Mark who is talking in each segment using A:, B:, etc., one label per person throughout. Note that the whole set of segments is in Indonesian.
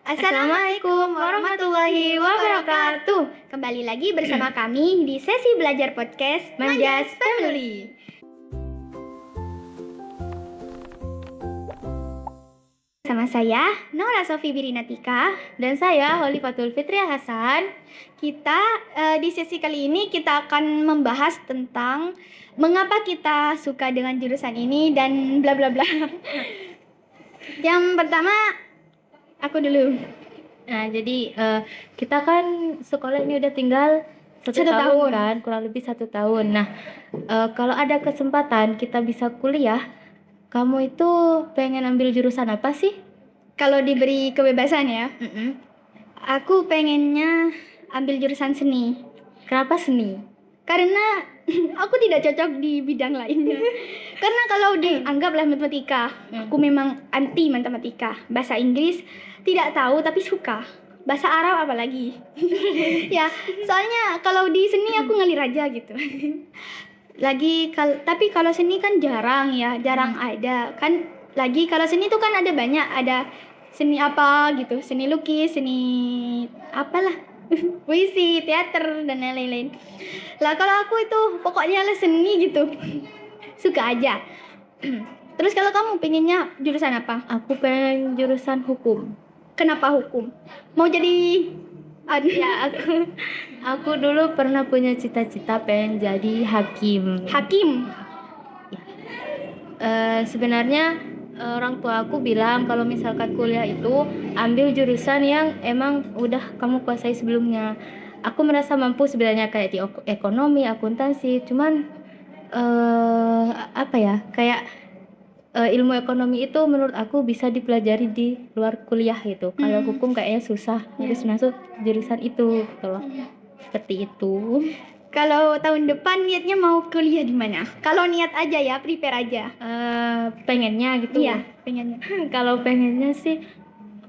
A: Assalamualaikum warahmatullahi wabarakatuh. Kembali lagi bersama kami di sesi belajar podcast Manjas Family. Sama saya Nora Sofi Birinatika
B: dan saya Holifatul Fitria Hasan.
A: Kita di sesi kali ini kita akan membahas tentang mengapa kita suka dengan jurusan ini dan bla bla bla. Yang pertama aku dulu.
B: Nah, jadi kita kan sekolah ini udah tinggal satu tahun kan, kurang lebih 1 tahun. Nah, kalau ada kesempatan kita bisa kuliah, kamu itu pengen ambil jurusan apa sih?
A: Kalau diberi kebebasan ya, aku pengennya ambil jurusan seni.
B: Kenapa seni?
A: Karena aku tidak cocok di bidang lainnya. Karena kalau dianggaplah matematika, aku memang anti matematika. Bahasa Inggris tidak tahu tapi suka. Bahasa Arab apalagi. Ya, soalnya kalau di seni aku ngalir aja gitu. Tapi kalau seni kan jarang ada. Kan lagi kalau seni itu kan ada banyak, ada seni apa gitu, seni lukis, seni apalah, puisi, teater dan lain-lain. Lah kalau aku itu pokoknya lah seni gitu. Suka aja. Terus kalau kamu pengennya jurusan apa?
B: Aku pengen jurusan hukum.
A: Kenapa hukum? Mau jadi
B: Ya, aku dulu pernah punya cita-cita pengen jadi hakim.
A: Hakim?
B: Sebenarnya orang tua aku bilang kalau misalkan kuliah itu ambil jurusan yang emang udah kamu kuasai sebelumnya. Aku merasa mampu sebenarnya kayak di ekonomi, akuntansi, cuman kayak ilmu ekonomi itu menurut aku bisa dipelajari di luar kuliah gitu. Kalau hukum kayaknya susah, harus masuk jurusan itu gitu loh. Seperti itu.
A: Kalau tahun depan niatnya mau kuliah di mana? Kalau niat aja ya, prepare aja.
B: Pengennya gitu.
A: Iya, pengennya.
B: Kalau pengennya sih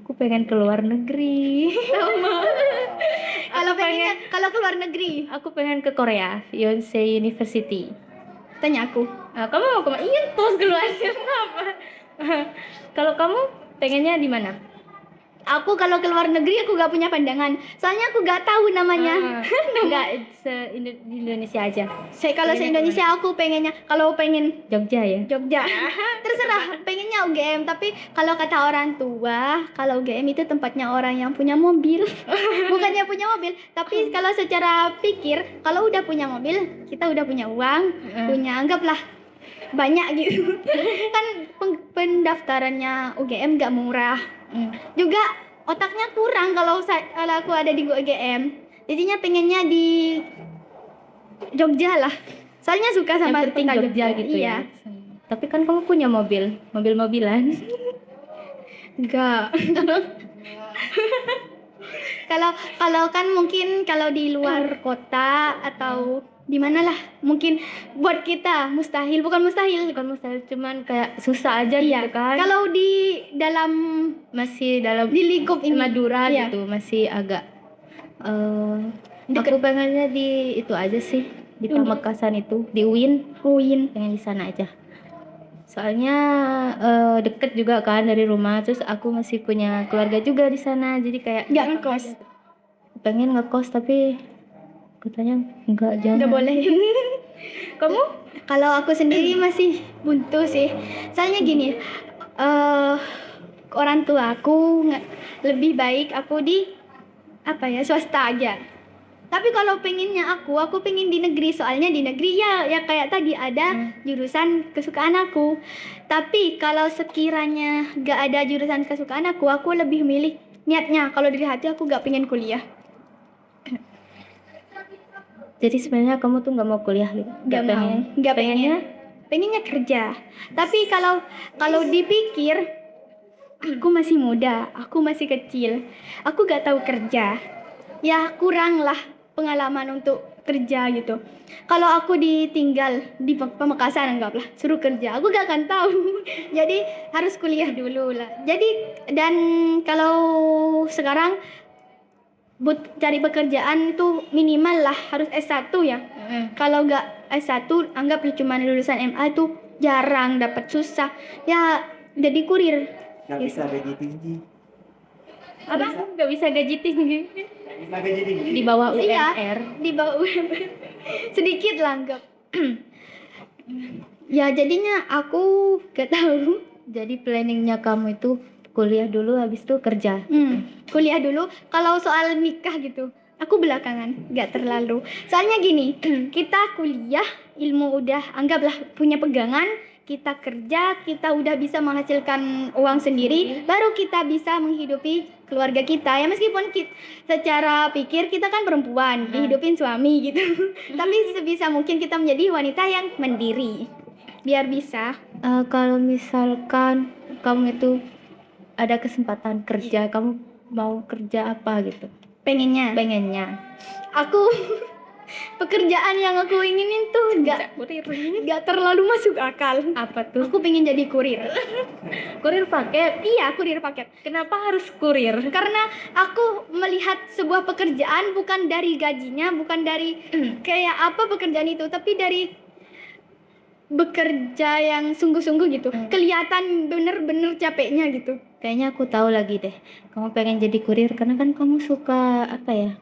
B: aku pengen ke luar negeri.
A: Kalau ke luar negeri,
B: aku pengen ke Korea, Yonsei University.
A: Tanya aku.
B: Kamu mau kemana? Iya, terus keluar siapa? Kalau kamu pengennya di mana?
A: Aku kalau ke luar negeri aku gak punya pandangan. Soalnya aku gak tahu namanya.
B: Enggak di Indonesia aja.
A: Kalau se-Indonesia aku pengennya, kalau pengen
B: Jogja ya.
A: Jogja. Terserah, pengennya UGM, tapi kalau kata orang tua, kalau UGM itu tempatnya orang yang punya mobil. Bukannya punya mobil, tapi kalau secara pikir, kalau udah punya mobil, kita udah punya uang, punya anggaplah banyak gitu. Kan pendaftarannya UGM gak murah. Juga otaknya kurang kalau aku ada di UGM. Jadinya pengennya di Jogja lah. Soalnya suka sama
B: kota Jogja gitu ya. Tapi kan kamu punya mobil-mobilan.
A: Enggak. Kalau kan mungkin kalau di luar kota atau di mana lah, mungkin buat kita bukan mustahil,
B: cuman kayak susah aja gitu kan.
A: Kalau
B: masih dalam
A: di lingkup ini
B: Madura gitu, masih agak aku pengennya di itu aja sih, di Pamekasan itu, di UIN, pengen di sana aja. Soalnya deket juga kan dari rumah, terus aku masih punya keluarga juga di sana, jadi kayak
A: nggak ngekos.
B: Pengen ngekos tapi katanya jangan.
A: Nggak boleh.
B: Kamu?
A: Kalau aku sendiri masih buntu sih. Soalnya gini, orang tua aku lebih baik aku di swasta aja. Tapi kalau pengennya aku pengen di negeri, soalnya di negeri ya kayak tadi ada jurusan kesukaan aku. Tapi kalau sekiranya gak ada jurusan kesukaan aku lebih milih niatnya. Kalau dari hati aku gak pengen kuliah.
B: Jadi sebenarnya kamu tuh gak mau kuliah gitu?
A: Pengennya kerja. Tapi kalau dipikir, aku masih muda, aku masih kecil, aku gak tahu kerja. Ya kurang lah pengalaman untuk kerja gitu. Kalau aku ditinggal di Pamekasan anggaplah, suruh kerja, aku gak akan tahu. Jadi harus kuliah dulu lah. Dan kalau sekarang cari pekerjaan tuh minimal lah harus S1 ya. Kalau gak S1 anggap cuma lulusan MA tuh jarang dapat, susah. Ya jadi kurir.
C: Gak bisa gaji tinggi.
A: Apa?
B: Nggak bisa gaji tinggi.
C: Naga jadi
B: Di bawah
A: Iya.
B: UMR.
A: Di bawah UMR. Sedikit lah anggap. Ya jadinya aku gak tahu.
B: Jadi planningnya kamu itu kuliah dulu, habis itu kerja.
A: Kuliah dulu. Kalau soal nikah gitu, aku belakangan, gak terlalu. Soalnya gini, kita kuliah, ilmu udah anggaplah punya pegangan, kita kerja, kita udah bisa menghasilkan uang sendiri, baru kita bisa menghidupi keluarga kita. Ya meskipun secara pikir kita kan perempuan, dihidupin suami gitu. Tapi sebisa mungkin kita menjadi wanita yang mandiri. Biar bisa.
B: Kalau misalkan kamu itu ada kesempatan kerja, kamu mau kerja apa gitu?
A: Pengennya aku pekerjaan yang aku inginin tuh gak terlalu masuk akal.
B: Apa tuh?
A: Aku pengen jadi kurir.
B: Kurir paket.
A: Iya, kurir paket.
B: Kenapa harus kurir?
A: Karena aku melihat sebuah pekerjaan bukan dari gajinya, bukan dari kayak apa pekerjaan itu, tapi dari bekerja yang sungguh-sungguh gitu. Kelihatan bener-bener capeknya gitu.
B: Kayaknya aku tahu lagi deh. Kamu pengen jadi kurir karena kan kamu suka apa ya?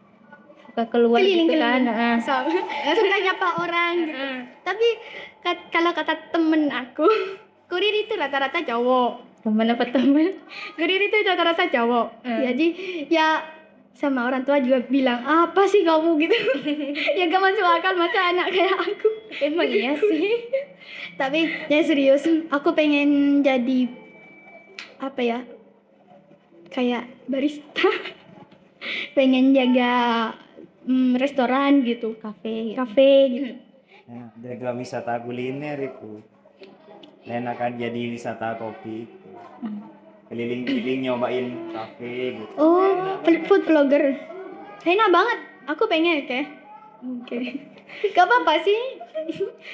B: Suka keluar gitu kan.
A: Suka nyapa orang gitu. Tapi kalau kata temen aku, kurir itu rata-rata cowok.
B: Temen apa temen?
A: Kurir itu rata-rata cowok. Jadi ya sama orang tua juga bilang, apa sih kamu gitu. Ya gak masuk akal masa anak kayak aku.
B: Emang iya sih.
A: Tapi ya serius, aku pengen jadi apa ya, kayak barista. Pengen jaga restoran gitu, kafe gitu.
C: Nah, jaga wisata kuliner itu. Dan akan jadi wisata kopi. Keliling-keliling nyobain kafe gitu.
A: Oh, food blogger. Enak banget. Aku pengen kayak. Oke. Gak apa-apa sih.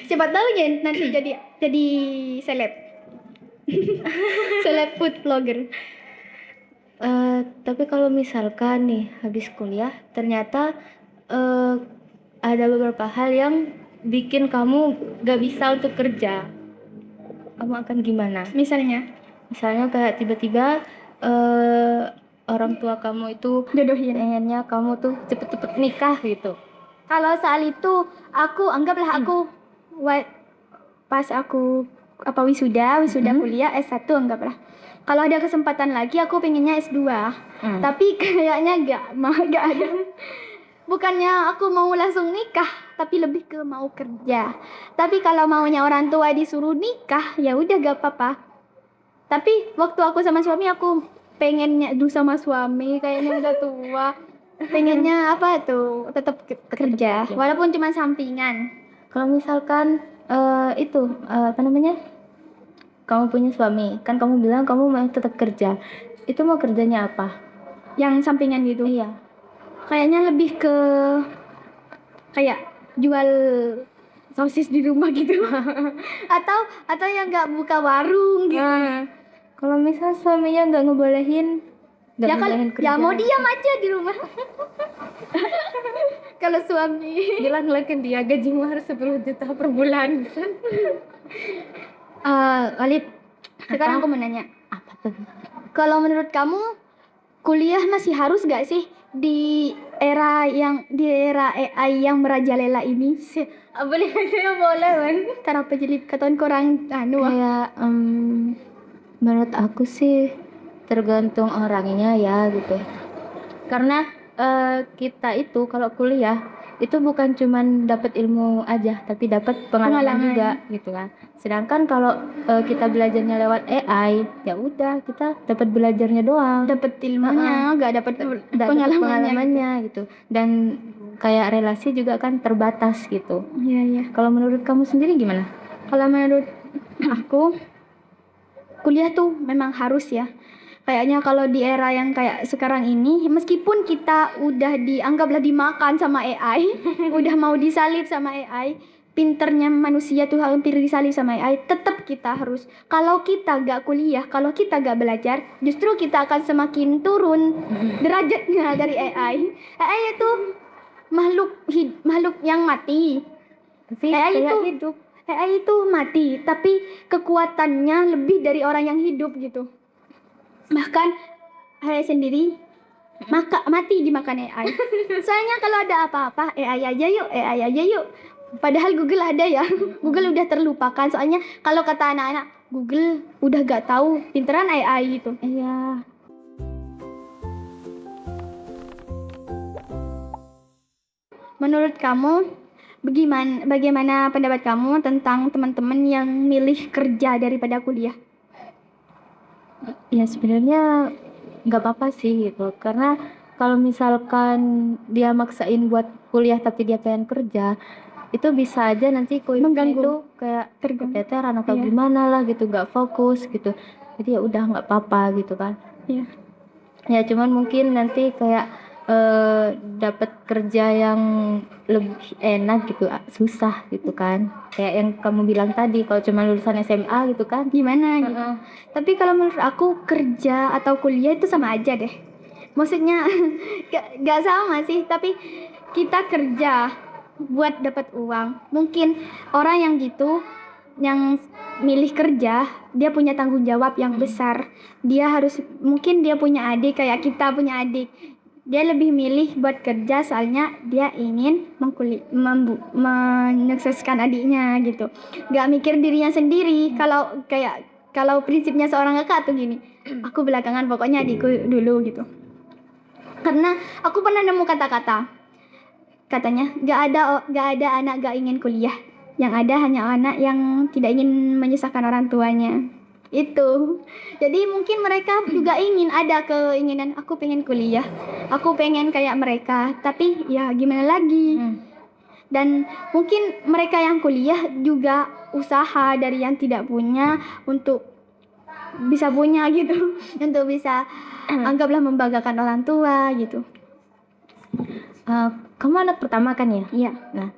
A: Siapa tahu ya nanti jadi seleb. Seleb food blogger.
B: Tapi kalau misalkan nih habis kuliah ternyata ada beberapa hal yang bikin kamu gak bisa untuk kerja, kamu akan gimana?
A: Misalnya
B: Kayak tiba-tiba orang tua kamu itu
A: jodohin.
B: pengennya kamu tuh cepet-cepet nikah gitu.
A: Kalau soal itu aku anggaplah aku pas aku wisuda kuliah S1 anggaplah. Kalau ada kesempatan lagi aku pengennya S2. Tapi kayaknya gak ada. Bukannya aku mau langsung nikah, tapi lebih ke mau kerja. Tapi kalau maunya orang tua disuruh nikah, ya udah gak apa-apa. Tapi waktu aku sama suami aku pengennya sama suami kayaknya udah tua. Pengennya apa tuh? Tetap kerja, walaupun cuma sampingan.
B: Kalau misalkan itu apa namanya? Kamu punya suami, kan kamu bilang kamu mau tetap kerja. Itu mau kerjanya apa?
A: Yang sampingan gitu.
B: Iya.
A: Kayaknya lebih ke kayak jual sosis di rumah gitu. atau yang nggak buka warung gitu.
B: Kalau misal suaminya nggak ngebolehin,
A: Ya mau
B: kerja.
A: diam aja di rumah. Kalau suami
B: Bilang ke dia gajimu harus 10 juta per bulan.
A: Alip, sekarang aku mau nanya,
B: Apa tuh?
A: kalau menurut kamu kuliah masih harus gak sih di era AI yang merajalela ini? Boleh kan? Kenapa jadi ketahuan kurang
B: Kayak menurut aku sih tergantung orangnya ya gitu. Karena kita itu kalau kuliah itu bukan cuman dapat ilmu aja, tapi dapat pengalaman juga gitu kan. Sedangkan kalau kita belajarnya lewat AI, ya udah kita dapat belajarnya doang,
A: dapat ilmunya, nggak dapat
B: pengalamannya gitu. Dan kayak relasi juga kan terbatas gitu.
A: Iya.
B: Kalau menurut kamu sendiri gimana?
A: Kalau menurut aku kuliah tuh memang harus ya. Kayaknya kalau di era yang kayak sekarang ini, meskipun kita udah dianggaplah dimakan sama AI, udah mau disalib sama AI, pinternya manusia tuh hampir disalib sama AI, tetap kita harus. Kalau kita gak kuliah, kalau kita gak belajar, justru kita akan semakin turun derajatnya dari AI. AI itu makhluk yang mati. AI itu hidup. AI itu mati, tapi kekuatannya lebih dari orang yang hidup gitu. Bahkan saya sendiri mati dimakan AI. Soalnya kalau ada apa-apa AI aja yuk. Padahal Google ada ya. Google udah terlupakan. Soalnya kalau kata anak-anak, Google udah gak tahu, pinteran AI gitu.
B: Iya.
A: Menurut kamu, bagaimana pendapat kamu tentang teman-teman yang milih kerja daripada kuliah?
B: Ya sebenarnya nggak apa-apa sih gitu, karena kalau misalkan dia maksain buat kuliah tapi dia pengen kerja, itu bisa aja nanti kuliahnya
A: Mengganggu.
B: itu kayak
A: Terganggu.
B: keteteran atau
A: Iya.
B: gimana lah gitu, nggak fokus gitu. Jadi ya udah nggak apa-apa gitu kan.
A: Iya.
B: Ya cuman mungkin nanti kayak dapat kerja yang lebih enak gitu, susah gitu kan. Kayak yang kamu bilang tadi, kalau cuma lulusan SMA gitu kan.
A: Gimana gitu. Tapi kalau menurut aku kerja atau kuliah itu sama aja deh. Maksudnya gak sama sih, tapi kita kerja buat dapat uang. Mungkin orang yang gitu, yang milih kerja, dia punya tanggung jawab yang besar. Mungkin dia punya adik kayak kita punya adik. Dia lebih milih buat kerja soalnya dia ingin menyukseskan adiknya gitu. Gak mikir dirinya sendiri. Kalau prinsipnya seorang kakak tuh gini, aku belakangan, pokoknya adikku dulu gitu. Karena aku pernah nemu kata-kata, katanya gak ada anak gak ingin kuliah, yang ada hanya anak yang tidak ingin menyusahkan orang tuanya. Itu jadi mungkin mereka juga ada keinginan, aku pengen kuliah, aku pengen kayak mereka, tapi ya gimana lagi. Dan mungkin mereka yang kuliah juga usaha dari yang tidak punya untuk bisa punya gitu. Untuk bisa anggaplah membanggakan orang tua gitu.
B: Kamu anak pertama kan ya?
A: Iya.
B: Nah,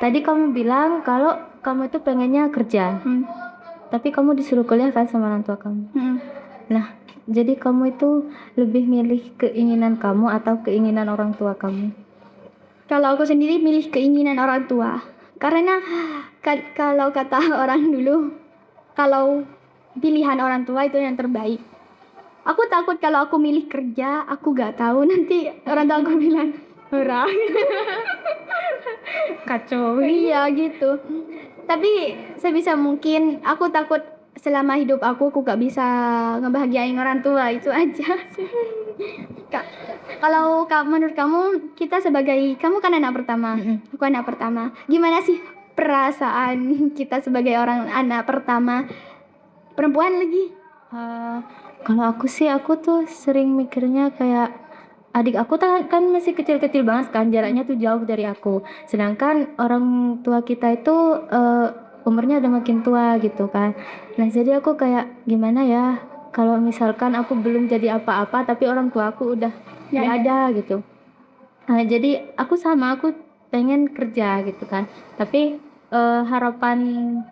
B: tadi kamu bilang kalau kamu itu pengennya kerja, tapi kamu disuruh kuliah kan sama orang tua kamu. Nah, jadi kamu itu lebih milih keinginan kamu atau keinginan orang tua kamu?
A: Kalau aku sendiri milih keinginan orang tua. Karena kalau kata orang dulu, kalau pilihan orang tua itu yang terbaik. Aku takut kalau aku milih kerja, aku gak tahu nanti orang tua aku bilang murah.
B: Kacau.
A: Iya gitu. Tapi sebisa mungkin aku takut selama hidup aku gak bisa ngebahagiain orang tua, itu aja sih. Kalau menurut kamu, kamu kan anak pertama, aku anak pertama. Gimana sih perasaan kita sebagai orang anak pertama, perempuan lagi?
B: Kalau aku sih, aku tuh sering mikirnya kayak adik aku kan masih kecil-kecil banget kan, jaraknya tuh jauh dari aku. Sedangkan orang tua kita itu umurnya udah makin tua gitu kan. Nah jadi aku kayak gimana ya, kalau misalkan aku belum jadi apa-apa tapi orang tua aku udah ada gitu. Nah jadi aku pengen kerja gitu kan. Tapi harapan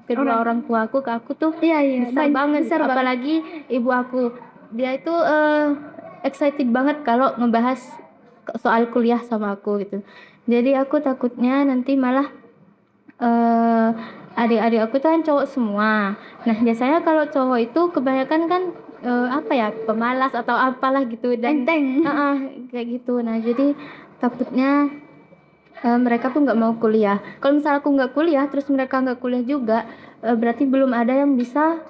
B: kedua orang tua aku ke aku tuh besar banget. Apalagi ibu aku, dia itu excited banget kalau ngebahas soal kuliah sama aku gitu. Jadi aku takutnya nanti malah adik-adik aku tuh kan cowok semua. Nah biasanya kalau cowok itu kebanyakan kan pemalas atau apalah gitu, dan
A: Enteng.
B: kayak gitu. Nah jadi takutnya mereka tuh nggak mau kuliah. Kalau misal aku nggak kuliah terus mereka nggak kuliah juga, berarti belum ada yang bisa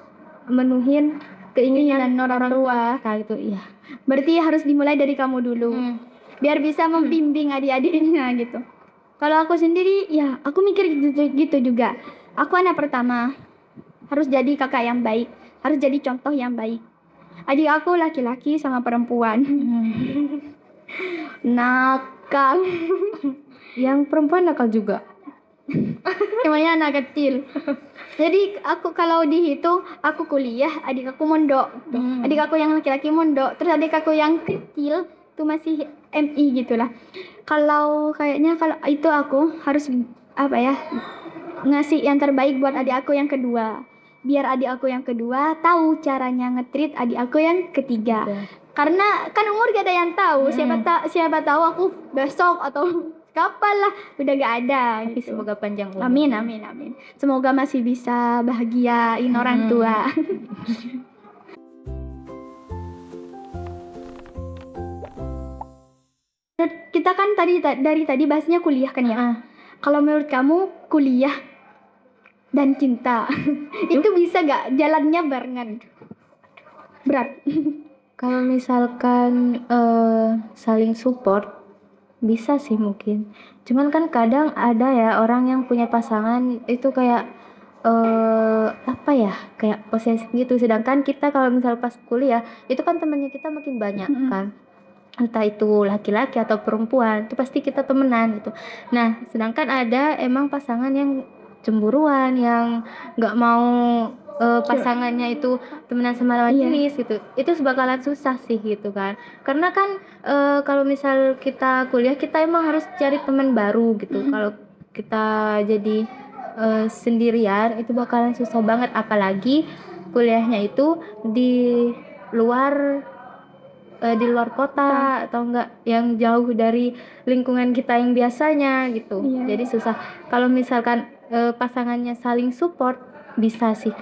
B: menuhin keinginan orang tua kayak gitu. Iya.
A: Berarti harus dimulai dari kamu dulu, biar bisa membimbing adik-adiknya gitu. Kalau aku sendiri, ya aku mikir gitu juga. Aku anak pertama, harus jadi kakak yang baik, harus jadi contoh yang baik. Adik aku laki-laki sama perempuan. Nakal.
B: Yang perempuan nakal juga.
A: Namanya anak kecil. Jadi aku kalau dihitung, aku kuliah, adik aku mondok. Adik aku yang laki-laki mondok, terus adik aku yang kecil tuh masih MI gitulah. Kalau itu aku harus ngasih yang terbaik buat adik aku yang kedua. Biar adik aku yang kedua tahu caranya nge-treat adik aku yang ketiga. Karena kan umur gak ada yang tahu. Siapa tahu aku besok atau kapan lah udah gak ada.
B: Tapi
A: gitu.
B: semoga panjang umur.
A: Amin. Semoga masih bisa bahagiain orang tua. Kita kan dari tadi bahasnya kuliah kan ya. Kalau menurut kamu kuliah dan cinta itu bisa gak jalannya barengan? Berat.
B: Kalau misalkan saling support bisa sih mungkin. Cuman kan kadang ada ya orang yang punya pasangan itu kayak apa ya, kayak posesif gitu. Sedangkan kita kalau misal pas kuliah itu kan temannya kita makin banyak kan. Entah itu laki-laki atau perempuan, itu pasti kita temenan gitu. Nah, sedangkan ada emang pasangan yang cemburuan, yang nggak mau pasangannya itu temenan sama lawan jenis gitu. Itu bakalan susah sih gitu kan. Karena kan kalau misal kita kuliah kita emang harus cari teman baru gitu. Kalau kita jadi sendirian itu bakalan susah banget, apalagi kuliahnya itu luar di luar kota atau enggak yang jauh dari lingkungan kita yang biasanya gitu. Jadi susah. Kalau misalkan pasangannya saling support bisa sih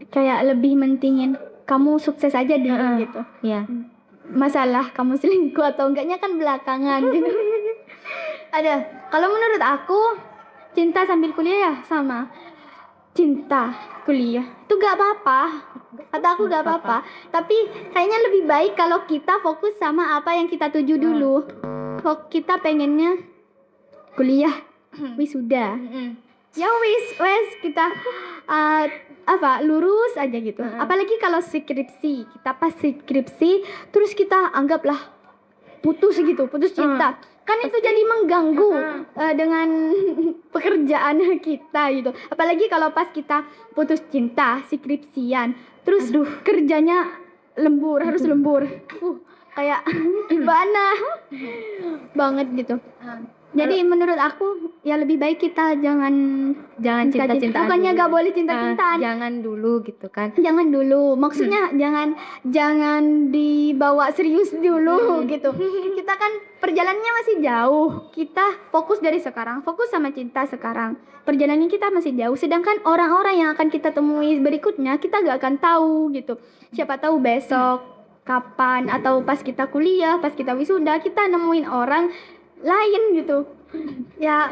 A: kayak lebih mentingin kamu sukses aja dulu gitu.
B: Iya.
A: Masalah kamu selingkuh atau enggaknya kan belakangan gitu. Ada. Kalau menurut aku cinta sambil kuliah ya sama. Cinta kuliah itu gak apa-apa. Kata aku gak apa-apa. Tapi kayaknya lebih baik kalau kita fokus sama apa yang kita tuju dulu. Kok kita pengennya kuliah, wisuda. Ya wis kita lurus aja gitu. Apalagi kalau skripsi, kita pas skripsi terus kita anggaplah putus cinta. Kan itu jadi mengganggu dengan pekerjaan kita gitu. Apalagi kalau pas kita putus cinta, skripsian, terus kerjanya harus lembur. Kayak gimana banget gitu. Jadi menurut aku ya lebih baik kita jangan cinta-cintaan. Bukannya gak boleh cinta-cintaan.
B: Jangan dulu gitu kan.
A: Jangan dulu. Maksudnya jangan dibawa serius dulu gitu. Kita kan perjalanannya masih jauh. Kita fokus dari sekarang, fokus sama cinta sekarang. Perjalanan kita masih jauh. Sedangkan orang-orang yang akan kita temui berikutnya kita gak akan tahu gitu. Siapa tahu besok, kapan, atau pas kita kuliah, pas kita wisuda, kita nemuin orang lain gitu. Ya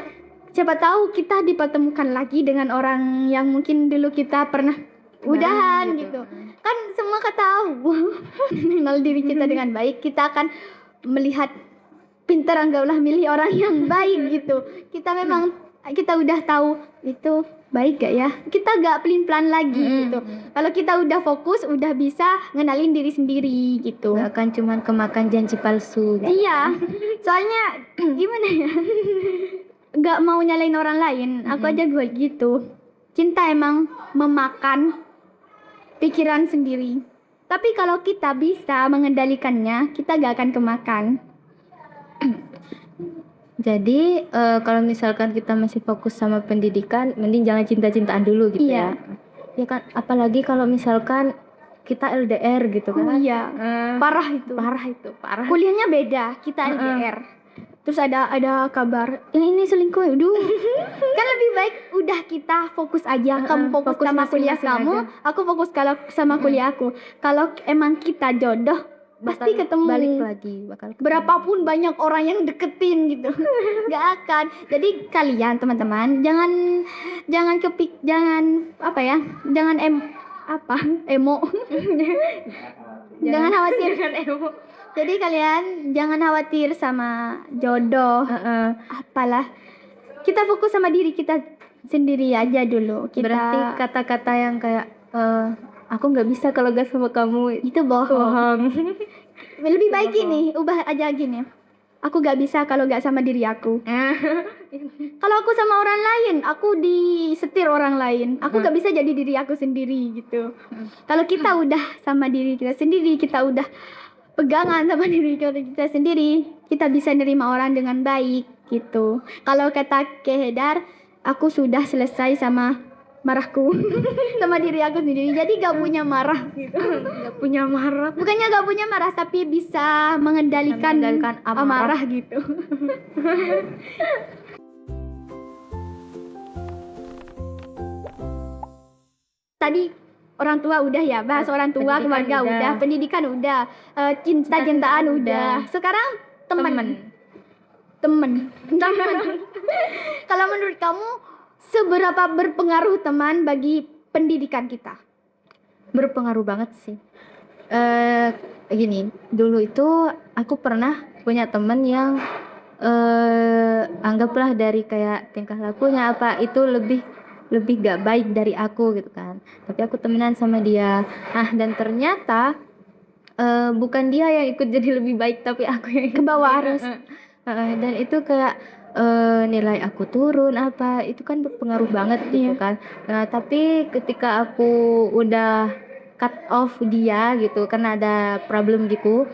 A: siapa tahu kita dipertemukan lagi dengan orang yang mungkin dulu kita pernah udahan gitu. Kan semua tahu mengenal diri kita dengan baik, kita akan melihat pintar, anggaplah milih orang yang baik gitu. Kita udah tahu itu baik gak ya, kita gak pelin-pelan lagi gitu. Kalau kita udah fokus, udah bisa ngenalin diri sendiri gitu.
B: Gak akan cuman kemakan janji palsu gitu.
A: Iya, soalnya gimana ya, gak mau nyalain orang lain. Aku aja gue gitu. Cinta emang memakan pikiran sendiri. Tapi kalau kita bisa mengendalikannya, kita gak akan kemakan.
B: Jadi kalau misalkan kita masih fokus sama pendidikan, mending jangan cinta-cintaan dulu gitu ya. Ya kan, apalagi kalau misalkan kita LDR gitu kan.
A: Iya. Parah itu. Kuliahnya beda, kita LDR. Terus ada kabar ini selingkuh. Kan lebih baik udah kita fokus aja. Kamu fokus sama kuliah kamu, aku fokus kalau sama kuliah aku. Kalau emang kita jodoh, pasti ketemu.
B: Balik lagi
A: berapapun banyak orang yang deketin gitu. Gak akan. Jadi kalian teman-teman jangan emo. Jangan khawatir. Jadi kalian jangan khawatir sama jodoh. Apalah, kita fokus sama diri kita sendiri aja dulu.
B: Berarti kata-kata yang kayak aku nggak bisa kalau gak sama kamu
A: itu bohong. Lebih baik gini, ubah aja gini. Aku gak bisa kalau gak sama diri aku. Kalau aku sama orang lain, aku disetir orang lain. Aku gak bisa jadi diri aku sendiri gitu. Kalau kita udah sama diri kita sendiri, kita udah pegangan sama diri kita sendiri, kita bisa nerima orang dengan baik gitu. Kalau kata Kehedar, aku sudah selesai sama marahku sama diri aku sendiri, jadi gak punya marah gitu. Bukannya gak punya marah, tapi bisa mengendalikan amarah gitu. Tadi orang tua udah ya, bahas orang tua, keluarga udah, pendidikan udah, cinta-cintaan udah. Sekarang teman. temen. Kalau menurut kamu seberapa berpengaruh teman bagi pendidikan kita?
B: Berpengaruh banget sih. Gini, dulu itu aku pernah punya temen yang anggaplah dari kayak tingkah lakunya apa itu lebih gak baik dari aku gitu kan. Tapi aku temenan sama dia. Nah, dan ternyata bukan dia yang ikut jadi lebih baik, tapi aku yang
A: Ke bawah arus.
B: dan itu kayak nilai aku turun apa itu kan berpengaruh banget gitu
A: Iya.
B: kan. Nah, tapi ketika aku udah cut off dia gitu karena ada problem gitu,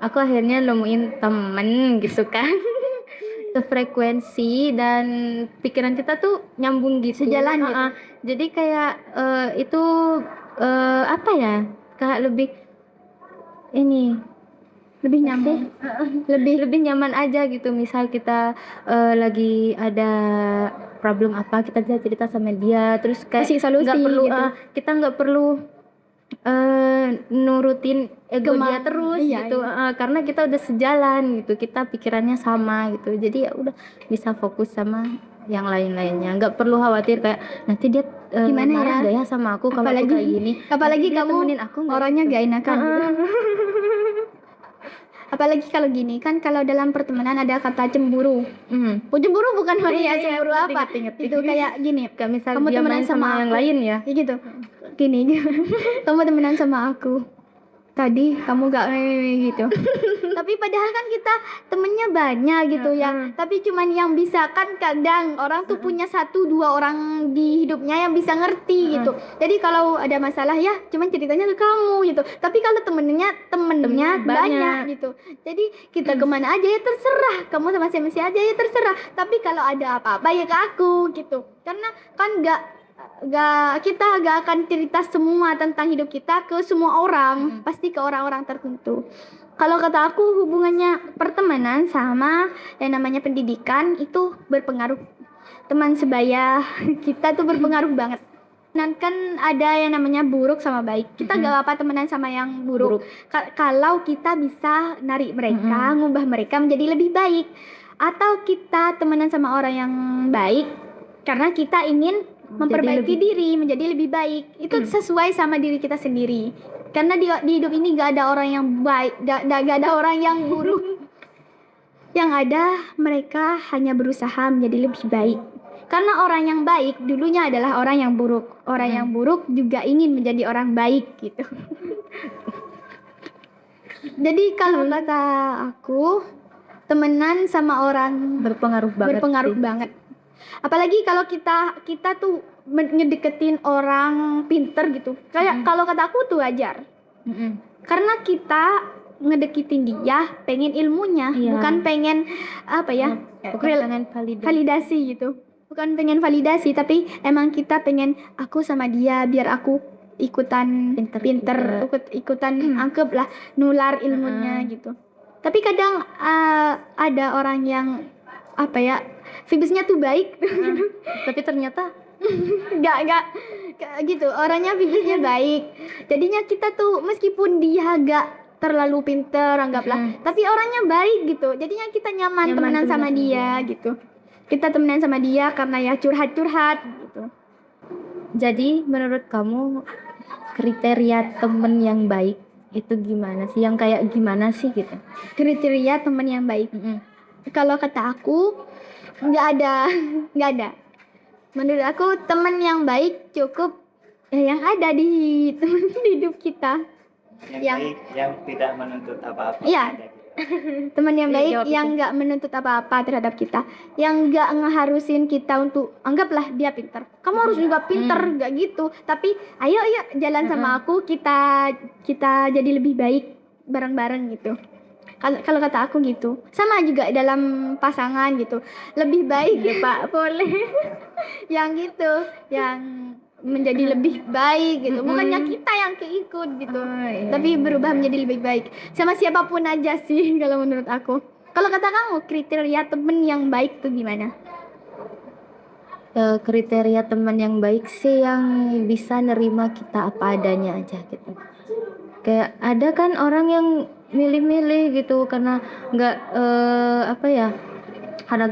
B: aku akhirnya nemuin temen gitu kan. Sefrekuensi dan pikiran kita tuh nyambung gitu.
A: Sejalan gitu.
B: Jadi kayak itu apa ya, kayak lebih ini
A: Lebih nyambung.
B: lebih nyaman aja gitu. Misal kita lagi ada problem apa, kita bisa cerita sama dia, terus kayak
A: Kasih solusi
B: nggak perlu
A: gitu.
B: kita nggak perlu nurutin ego dia
A: Gemang.
B: terus
A: Iya,
B: gitu. Karena kita udah sejalan gitu, kita pikirannya sama gitu, jadi ya udah bisa fokus sama yang lain-lainnya, nggak perlu khawatir kayak nanti dia
A: Gimana
B: marah
A: ya?
B: nggak ya sama aku kalau aku kayak gini,
A: apalagi
B: nanti dia
A: kamu
B: temenin aku nggak
A: orangnya
B: gitu.
A: gak enakan gitu. Apalagi kalau gini kan, kalau dalam pertemanan ada kata cemburu. Cemburu bukan
B: Iya,
A: cemburu apa?
B: inget.
A: Itu kayak gini.
B: Kayak misal
A: Kamu
B: dia
A: temenan
B: main sama
A: sama
B: yang
A: aku.
B: lain ya.
A: Ya gitu. Gini. Kamu temenan sama aku. Tadi kamu gak gitu. Tapi padahal kan kita temennya banyak gitu ya. Tapi cuman yang bisa kan kadang orang tuh punya 1-2 orang di hidupnya yang bisa ngerti gitu. Jadi kalau ada masalah ya cuman ceritanya ke kamu gitu. Tapi kalau temennya
B: Temennya
A: banyak gitu. Jadi kita kemana aja ya terserah. Kamu sama siapa aja ya terserah. Tapi kalau ada apa-apa ya ke aku gitu. Karena kan kita gak akan cerita semua tentang hidup kita ke semua orang, pasti ke orang-orang tertentu. Kalau kata aku hubungannya pertemanan sama yang namanya pendidikan itu berpengaruh. Teman sebaya kita tuh berpengaruh banget. Dan kan ada yang namanya buruk sama baik. Kita gak apa temenan sama yang buruk. Kalau kita bisa narik mereka, ngubah mereka menjadi lebih baik. Atau kita temenan sama orang yang baik karena kita ingin memperbaiki diri menjadi lebih baik. Itu sesuai sama diri kita sendiri. Karena di hidup ini gak ada orang yang baik, gak ada orang yang buruk. Yang ada mereka hanya berusaha menjadi lebih baik. Karena orang yang baik dulunya adalah orang yang buruk. Orang yang buruk juga ingin menjadi orang baik gitu. Jadi kalau kata aku, temenan sama orang
B: Berpengaruh
A: banget. Apalagi kalau kita tuh ngedeketin orang pinter gitu. Kayak kalau kata aku tuh wajar. Karena kita ngedeketin dia pengen ilmunya, bukan pengen apa ya?
B: Bukan
A: validasi gitu. Bukan pengen validasi, tapi emang kita pengen aku sama dia biar aku ikutan pinter ikutan anggaplah nular ilmunya gitu. Tapi kadang ada orang yang apa ya, vibesnya tuh baik
B: tapi ternyata
A: nggak gitu, orangnya vibesnya baik, jadinya kita tuh meskipun dia gak terlalu pinter anggaplah, tapi orangnya baik gitu, jadinya kita nyaman temenan sama dia gitu. Kita temenan sama dia karena ya curhat gitu.
B: Jadi menurut kamu kriteria temen yang baik itu gimana sih? Yang kayak gimana sih gitu?
A: Kriteria temen yang baik. Kalau kata aku nggak ada. Menurut aku teman yang baik cukup yang ada di teman hidup kita.
C: Yang baik yang tidak menuntut apa-apa.
A: Iya.
C: Ada.
A: Teman yang baik
B: jawab
A: yang nggak menuntut apa-apa terhadap kita, yang nggak ngeharusin kita untuk anggaplah dia pintar. Kamu harus juga pintar, nggak gitu. Tapi ayo jalan sama aku, kita jadi lebih baik bareng-bareng gitu. Kalau kata aku gitu. Sama juga dalam pasangan gitu. Lebih baik ya Pak, boleh. Yang gitu, yang menjadi lebih baik gitu. Bukannya kita yang keikut gitu. Tapi berubah menjadi lebih baik. Sama siapapun aja sih kalau menurut aku. Kalau kata kamu, kriteria temen yang baik tuh gimana?
B: Kriteria teman yang baik sih yang bisa nerima kita apa adanya aja gitu. Kayak ada kan orang yang milih-milih gitu karena nggak apa ya, karena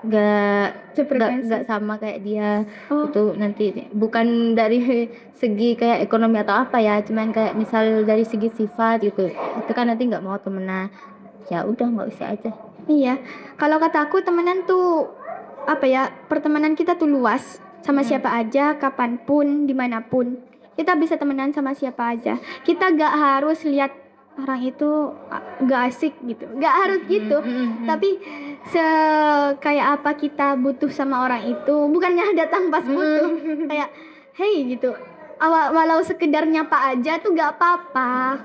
B: nggak sama kayak dia.
A: Oh.
B: Itu nanti bukan dari segi kayak ekonomi atau apa ya, cuman kayak misal dari segi sifat gitu, itu kan nanti nggak mau temenan, ya udah nggak usah aja.
A: Iya, kalau kata aku temenan tuh apa ya, pertemanan kita tuh luas, sama siapa aja, kapanpun, dimanapun kita bisa temenan sama siapa aja. Kita gak harus lihat orang itu gak asik gitu, gak harus gitu. Tapi kayak apa kita butuh sama orang itu, bukannya datang pas butuh, kayak hey gitu, walau sekedar nyapa aja tuh gak apa-apa.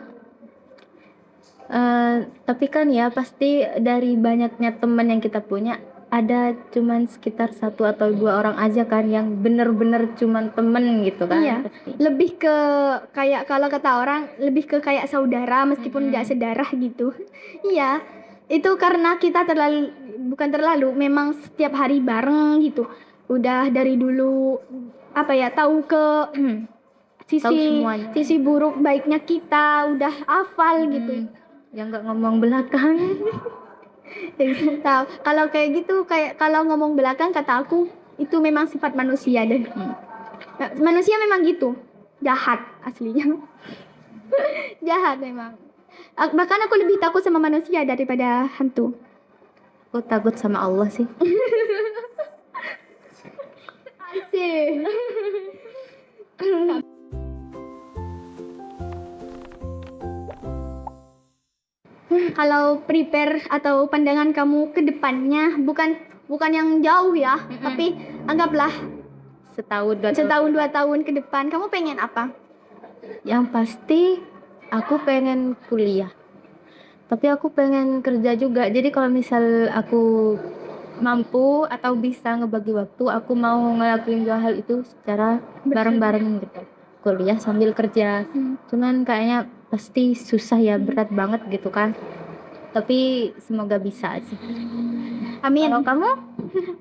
B: Tapi kan ya pasti dari banyaknya teman yang kita punya ada cuman sekitar 1 atau 2 orang aja kan yang bener-bener cuman temen gitu kan.
A: Iya,
B: pasti.
A: lebih ke kayak kalau kata orang lebih ke kayak saudara meskipun nggak sedarah gitu. Iya, itu karena kita memang setiap hari bareng gitu. Udah dari dulu apa ya, tahu
B: Tahu semuanya.
A: sisi buruk baiknya kita udah hafal gitu.
B: Yang nggak ngomong belakang.
A: Jadi tahu kalau kayak gitu, kayak kalau ngomong belakang kata aku itu memang sifat manusia dan manusia memang gitu, jahat aslinya. Jahat memang. Bahkan aku lebih takut sama manusia daripada hantu.
B: Aku takut sama Allah sih.
A: Asik. Kalau prepare atau pandangan kamu ke depannya bukan yang jauh ya, tapi anggaplah
B: Setahun
A: 2 tahun ke depan kamu pengen apa?
B: Yang pasti aku pengen kuliah. Tapi aku pengen kerja juga. Jadi kalau misal aku mampu atau bisa ngebagi waktu, aku mau ngelakuin 2 hal itu secara bareng-bareng gitu. Kuliah sambil kerja. Cuman kayaknya pasti susah ya, berat banget gitu kan. Tapi semoga bisa sih.
A: Amin.
B: Kalau kamu?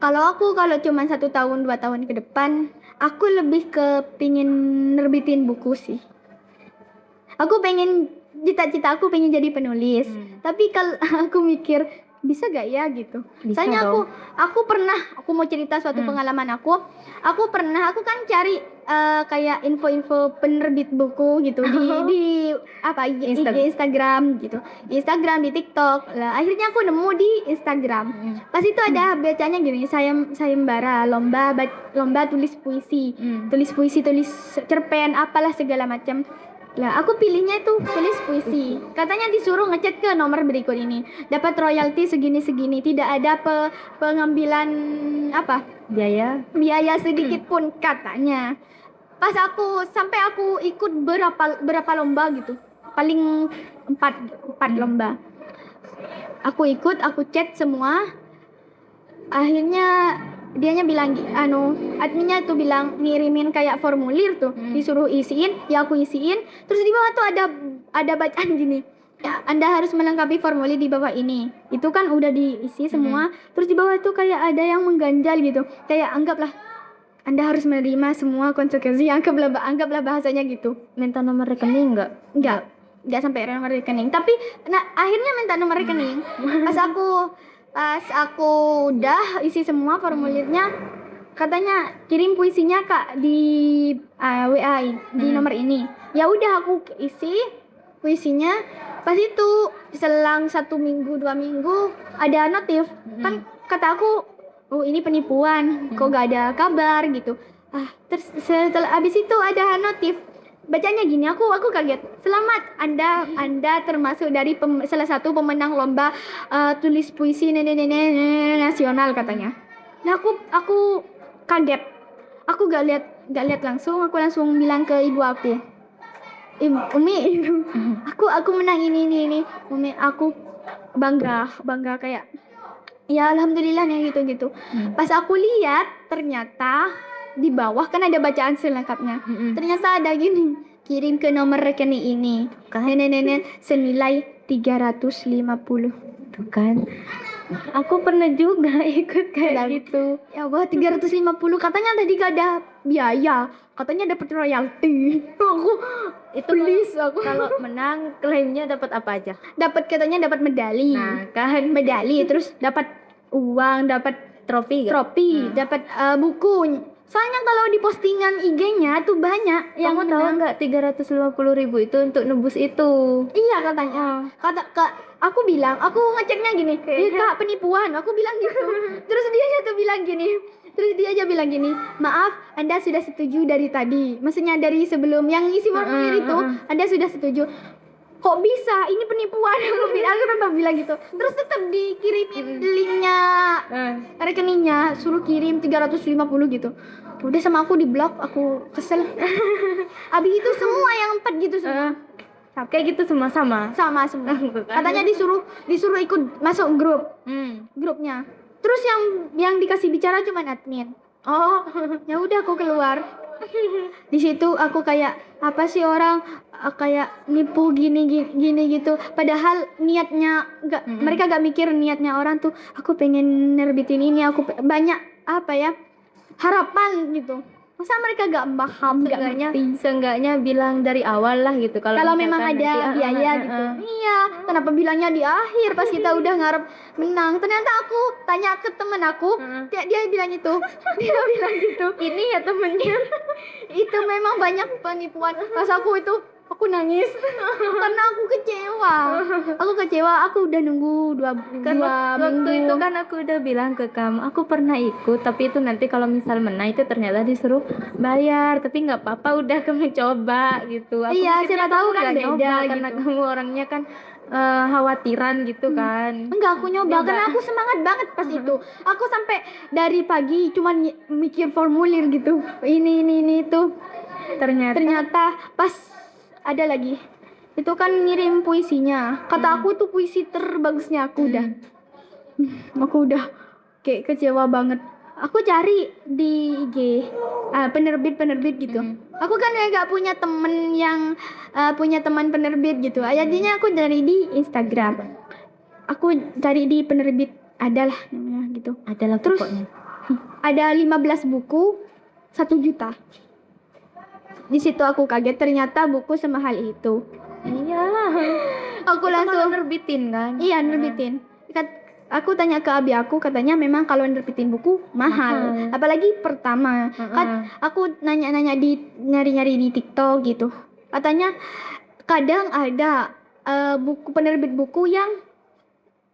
A: Kalau cuma 1 tahun 2 tahun ke depan, aku lebih ke pingin nerbitin buku sih. Aku pengen, cita-cita aku pengen jadi penulis. Tapi kalau aku mikir bisa gak ya gitu.
B: Bisa
A: Soalnya
B: dong.
A: aku mau cerita suatu pengalaman aku. Aku kan cari kayak info-info penerbit buku gitu di apa IG Instagram gitu. Instagram, di TikTok. Lah akhirnya aku nemu di Instagram. Pas itu ada bacanya gini, sayembara lomba tulis puisi. Tulis cerpen apalah segala macam. Lah aku pilihnya itu tulis puisi. Katanya disuruh ngechat ke nomor berikut ini. Dapat royalti segini-segini, tidak ada pengambilan apa? Biaya sedikit pun katanya. Pas sampai aku ikut berapa lomba gitu. Paling 4 lomba. Aku ikut, aku chat semua. Akhirnya dianya bilang adminnya tuh bilang ngirimin kayak formulir tuh, disuruh isiin, ya aku isiin. Terus di bawah tuh ada bacaan gini, ya Anda harus melengkapi formulir di bawah ini. Itu kan udah diisi semua. Terus di bawah tuh kayak ada yang mengganjal gitu, kayak anggaplah Anda harus menerima semua konsekuensi, anggaplah bahasanya gitu.
B: Minta nomor rekening
A: Enggak sampai nomor rekening, tapi akhirnya minta nomor rekening. Pas aku udah isi semua formulirnya, katanya kirim puisinya Kak di WA di nomor ini. Ya udah aku isi puisinya. Pas itu selang 1 minggu 2 minggu ada notif. Kan kata aku, oh ini penipuan, kok gak ada kabar gitu. Terus setelah abis itu ada notif. Bacanya gini, aku kaget. Selamat, Anda termasuk dari salah satu pemenang lomba tulis puisi nasional katanya. Nah aku kaget. Aku gak lihat langsung. Aku langsung bilang ke ibu aku, Umi, aku menang ini. Umi, aku bangga kayak ya alhamdulillah nih gitu. Pas aku lihat ternyata di bawah kan ada bacaan selengkapnya. Ternyata ada gini, kirim ke nomor rekening ini. Nenek senilai 350
B: gitu kan. Aku pernah juga ikut kayak gitu.
A: Ya Allah, 350 katanya tadi gak ada biaya, katanya dapat royalti. Aku
B: Itu
A: please aku
B: kalau menang klaimnya dapat apa aja?
A: dapat, katanya dapat medali.
B: Nah, kan
A: Medali, terus dapat uang, dapat
B: trofi gak?
A: trofi, dapat buku. Soalnya kalau di postingan IG-nya tuh banyak yang
B: Kamu tahu
A: menang.
B: nggak 350.000 itu untuk nebus itu?
A: Iya katanya. Kak, aku bilang, aku ngeceknya gini, Kak penipuan. Aku bilang gitu. Terus dia aja tuh bilang gini. Terus dia aja bilang gini, maaf, Anda sudah setuju dari tadi. Maksudnya dari sebelum yang isi formulir itu, Anda sudah setuju. Kok bisa? Ini penipuan. Aku tetap bilang gitu. Terus tetap dikirimin linknya rekeningnya, suruh kirim 350 gitu. Udah sama aku di blok, aku kesel. Abis itu semua yang 4 gitu semua.
B: Kayak gitu semua sama.
A: Sama semua. Katanya disuruh ikut masuk grupnya. Terus yang dikasih bicara cuma admin. Oh, ya udah aku keluar. Di situ aku kayak apa sih orang kayak nipu gini gitu. Padahal niatnya mereka gak mikir niatnya orang tuh. Aku pengen nerbitin ini, banyak apa ya harapan gitu. Masa mereka gak paham, gak ngerti.
B: Seenggaknya bilang dari awal lah gitu.
A: Kalau memang
B: misalkan
A: ada
B: nanti,
A: biaya gitu. Iya, kenapa bilangnya di akhir pas kita udah ngarep menang. Ternyata aku tanya ke temen aku, dia bilang itu. Dia bilang gitu.
B: Ini ya temennya.
A: Itu memang banyak penipuan. Pas aku nangis karena aku kecewa. Aku udah nunggu dua
B: Waktu
A: minggu.
B: itu kan aku udah bilang ke kamu, aku pernah ikut, tapi itu nanti kalau misal menang itu ternyata disuruh bayar, tapi nggak apa-apa, udah kamu coba gitu. Aku
A: Iya,
B: mikirnya
A: siapa tahu
B: kamu
A: kan
B: nggak
A: beda
B: nyoba,
A: gitu.
B: karena kamu orangnya kan khawatiran gitu kan.
A: Enggak, aku nyoba karena aku semangat banget pas itu. Aku sampai dari pagi cuman mikir formulir gitu. Ini itu. Ternyata pas ada lagi. Itu kan ngirim puisinya. Kata aku tuh puisi terbagusnya aku udah. Aku udah kayak kecewa banget. Aku cari di IG penerbit gitu. Aku kan gak punya temen yang punya teman penerbit gitu. Jadinya aku cari di Instagram. Aku cari di penerbit, adalah namanya gitu.
B: Adalah
A: Terus
B: pokoknya.
A: ada 15 buku 1 juta. Di situ aku kaget, ternyata buku semahal itu.
B: Iyalah.
A: Aku langsung
B: nerbitin kan?
A: Iya, nerbitin. Aku tanya ke abi aku, katanya memang kalau nerbitin buku mahal. Apalagi pertama. Kan aku nanya-nanya nyari-nyari di TikTok gitu. Katanya kadang ada buku penerbit buku yang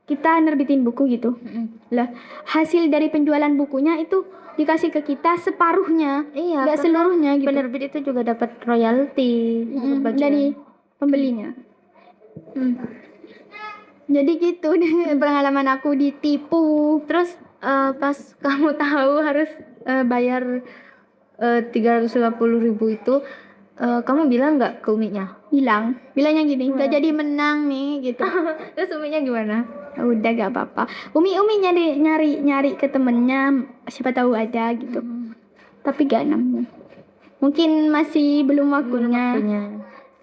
A: kita nerbitin buku gitu. Lah, hasil dari penjualan bukunya itu dikasih ke kita separuhnya.
B: Iya,
A: Enggak seluruhnya gitu.
B: Penerbit itu juga dapat royalti
A: Dari pembelinya. Jadi gitu pengalaman aku ditipu.
B: Terus pas kamu tahu harus bayar 350.000 itu, kamu bilang nggak ke Uminya?
A: Bilangnya gini, udah jadi menang nih gitu.
B: Terus Uminya gimana?
A: Udah gak apa-apa. Umi nyari ke temennya, siapa tahu ada gitu. Tapi gak nemu. Mungkin masih belum waktunya.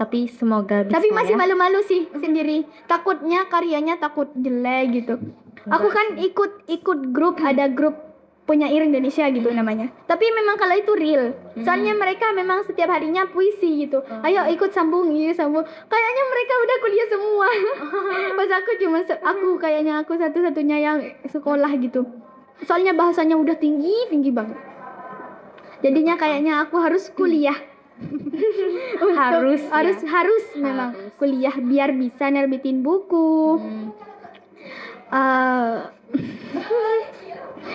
B: Tapi semoga bisa.
A: Tapi masih
B: ya.
A: malu-malu sih sendiri. Takutnya karyanya takut jelek gitu. Aku kan ikut grup, ada grup penyair Indonesia gitu namanya. Tapi memang kalau itu real. Soalnya mereka memang setiap harinya puisi gitu. Ayo ikut sambung. Kayaknya mereka udah kuliah semua. Pas aku kayaknya aku satu-satunya yang sekolah gitu. Soalnya bahasanya udah tinggi banget. Jadinya kayaknya aku harus kuliah. harus memang kuliah biar bisa nerbitin buku.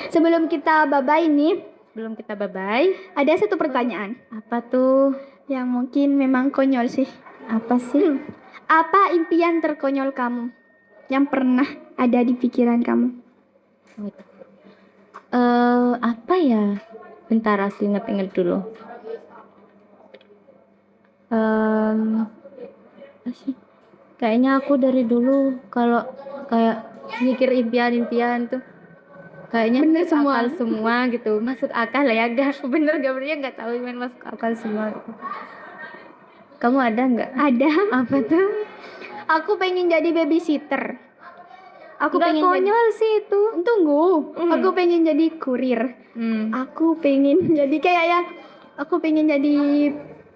A: Sebelum kita bye-bye nih, ada satu pertanyaan.
B: Apa tuh?
A: Yang mungkin memang konyol sih.
B: Apa sih?
A: Apa impian terkonyol kamu yang pernah ada di pikiran kamu?
B: Apa ya? Bentar, asli inget dulu. Kayaknya aku dari dulu kalau kayak mikir impian tuh kayaknya
A: bener
B: semua gitu, masuk akal lah ya, bener nggak tahu gimana masuk akal semua. Kamu ada nggak?
A: Ada.
B: Apa tuh?
A: Aku pengen jadi babysitter. Aku
B: Nggak
A: pengen
B: konyol sih itu.
A: Tunggu, aku pengen jadi kurir. Aku pengen jadi kayak ya, aku pengen jadi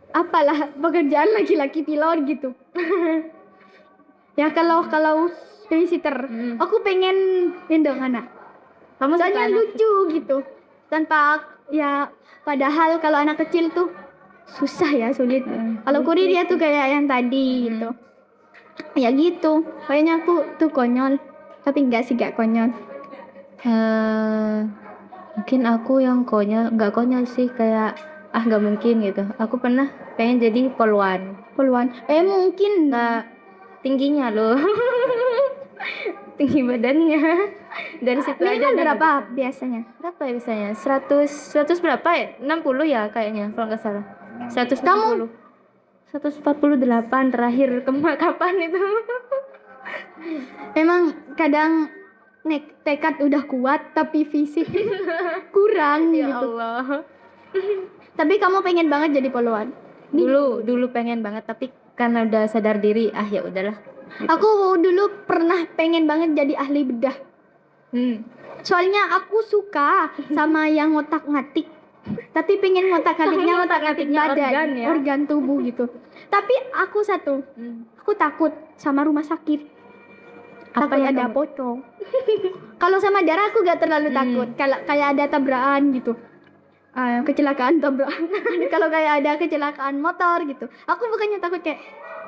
A: apalah pekerjaan laki-laki pilot gitu. Ya kalau babysitter, aku pengen gendong anak.
B: Kamu suka
A: Soalnya
B: anak?
A: lucu gitu. Tanpa ya, padahal kalau anak kecil tuh susah ya, sulit. Kalau kurir dia tuh kayak yang tadi gitu. Ya gitu. Kayaknya aku tuh konyol, tapi enggak sih, enggak konyol.
B: Mungkin aku yang konyol, nggak konyol sih, kayak nggak mungkin gitu. Aku pernah pengen jadi poluan.
A: Poluan. Mungkin
B: Nggak tingginya loh. Tinggi badannya. Dari situ aja
A: minimal
B: udah
A: berapa
B: nggak bisa.
A: biasanya?
B: Berapa ya biasanya? 100 berapa ya? 60 ya kayaknya kalau nggak salah. 140. 148 terakhir kapan itu?
A: Memang kadang tekad udah kuat tapi fisik kurang
B: Ya
A: gitu.
B: Allah.
A: Tapi kamu pengen banget jadi poluan?
B: Dulu pengen banget, tapi karena udah sadar diri, ya udahlah.
A: Aku dulu pernah pengen banget jadi ahli bedah. Soalnya aku suka sama yang ngotak-ngatik. Tapi pengen ngotak-ngatiknya
B: Ngotak-ngatiknya
A: badan,
B: organ ya.
A: organ tubuh gitu. Tapi aku aku takut sama rumah sakit.
B: Apa
A: Takut
B: yang
A: ada
B: kamu-
A: pocong. Kalau sama darah aku gak terlalu takut. Kalau kayak ada tabrakan gitu. Kecelakaan tabrakan. Kalau kayak ada kecelakaan motor gitu. Aku bukannya takut kayak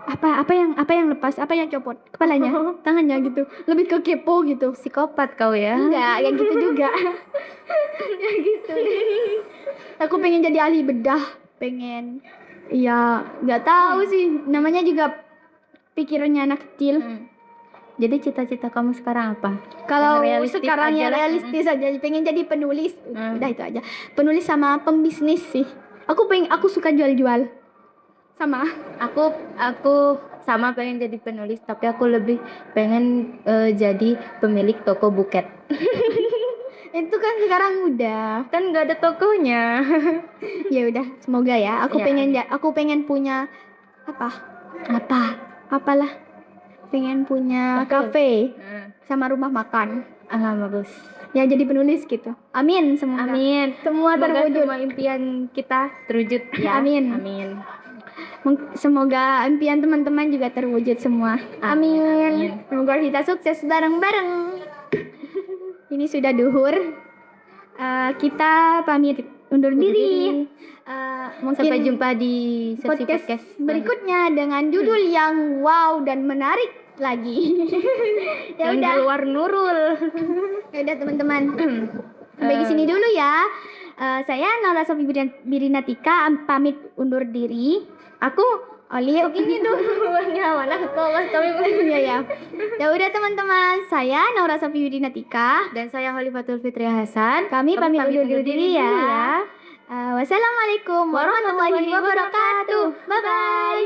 A: apa yang lepas, apa yang copot kepalanya, tangannya gitu. Lebih ke kepo gitu.
B: Psikopat kau ya.
A: Enggak, yang gitu juga. Ya gitu. Aku pengen jadi ahli bedah, pengen. Ya, nggak tahu sih. Namanya juga pikirannya anak kecil.
B: Jadi cita-cita kamu sekarang apa?
A: Kalau
B: Yang realistis
A: sekarang
B: aja
A: ya
B: lah.
A: realistis aja, pengen jadi penulis. Udah itu aja. Penulis sama pembisnis sih. Aku suka jual-jual. Sama.
B: Aku sama pengen jadi penulis, tapi aku lebih pengen jadi pemilik toko buket.
A: Itu kan sekarang udah.
B: Kan nggak ada tokonya.
A: Ya udah, semoga ya. Aku
B: Ya,
A: pengen punya apalah. Pengen punya kafe sama rumah makan.
B: Bagus.
A: Ya jadi penulis gitu. Amin semoga.
B: Amin.
A: Semua
B: Semoga
A: terwujud.
B: semua impian kita terwujud ya.
A: Amin.
B: Amin.
A: Semoga impian teman-teman juga terwujud semua. Amin. Semoga kita sukses bareng-bareng. Ini sudah duhur. Kita pamit undur diri. Mungkin
B: Sampai jumpa di sesi podcast
A: berikutnya dengan judul yang wow dan menarik lagi. Ya
B: yang di
A: udah.
B: luar Nurul.
A: Ya udah teman-teman. Sampai di sini dulu ya. Saya Naura Sofi Birinatika pamit undur diri. Aku Oli ini tuh
B: Mana kami
A: ya. Ya udah teman-teman, saya Naura Sofi Birinatika
B: dan saya Holifatul Fitria Hasan.
A: Kami pamit undur diri ya. Wassalamualaikum warahmatullahi wabarakatuh. Bye bye.